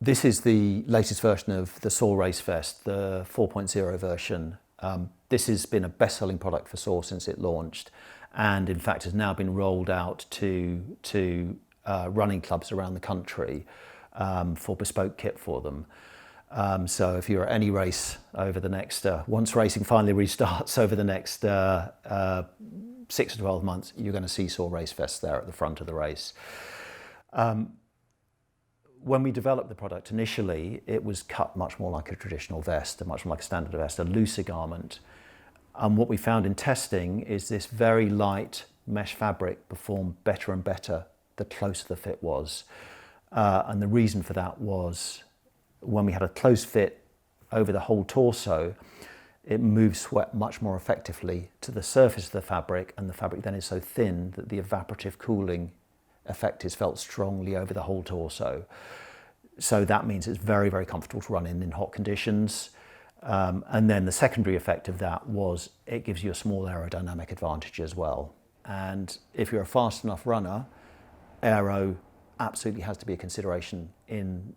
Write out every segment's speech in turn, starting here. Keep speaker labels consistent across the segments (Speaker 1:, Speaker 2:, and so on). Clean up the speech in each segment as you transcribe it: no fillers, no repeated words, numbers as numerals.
Speaker 1: This is the latest version of the Soar race vest, the 4.0 version. This has been a best-selling product for Soar since it launched, and in fact has now been rolled out to running clubs around the country for bespoke kit for them. So if you're at any race over the next, once racing finally restarts over the next 6 to 12 months, you're going to see Soar race vests there at the front of the race. When we developed the product initially, it was cut much more like a traditional vest, much more like a standard vest, a looser garment. And what we found in testing is this very light mesh fabric performed better and better the closer the fit was. And the reason for that was when we had a close fit over the whole torso, it moves sweat much more effectively to the surface of the fabric, and the fabric then is so thin that the evaporative cooling effect is felt strongly over the whole torso. So that means it's very, very comfortable to run in hot conditions. And then the secondary effect of that was it gives you a small aerodynamic advantage as well. And if you're a fast enough runner, aero absolutely has to be a consideration in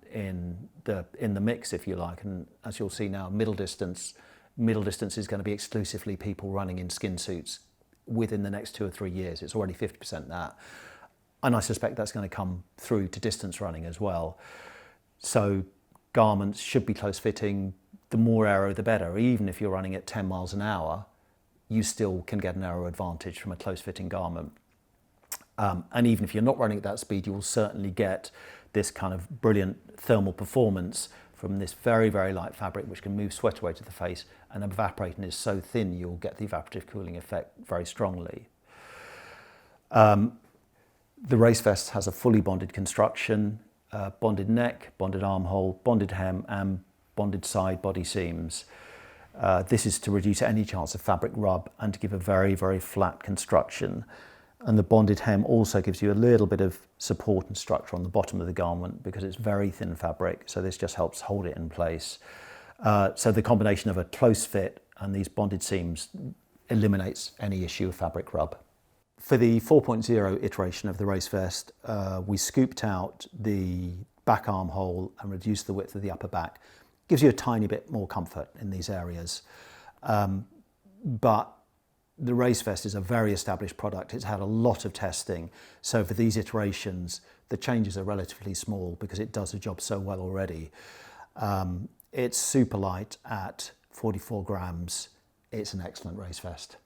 Speaker 1: the mix, if you like. And as you'll see now, middle distance is going to be exclusively people running in skin suits within the next 2 or 3 years. It's already 50% that. And I suspect that's going to come through to distance running as well. So garments should be close fitting. The more aero, the better. Even if you're running at 10 miles an hour, you still can get an aero advantage from a close fitting garment. And even if you're not running at that speed, you will certainly get this kind of brilliant thermal performance from this very, very light fabric, which can move sweat away to the face, and evaporating is so thin, you'll get the evaporative cooling effect very strongly. The race vest has a fully bonded construction, bonded neck, bonded armhole, bonded hem, and bonded side body seams. This is to reduce any chance of fabric rub and to give a very, very flat construction. And the bonded hem also gives you a little bit of support and structure on the bottom of the garment because it's very thin fabric, so this just helps hold it in place. So the combination of a close fit and these bonded seams eliminates any issue of fabric rub. For the 4.0 iteration of the race vest, we scooped out the back armhole and reduced the width of the upper back. Gives you a tiny bit more comfort in these areas. But the race vest is a very established product. It's had a lot of testing. So for these iterations, the changes are relatively small because it does the job so well already. It's super light at 44 grams. It's an excellent race vest.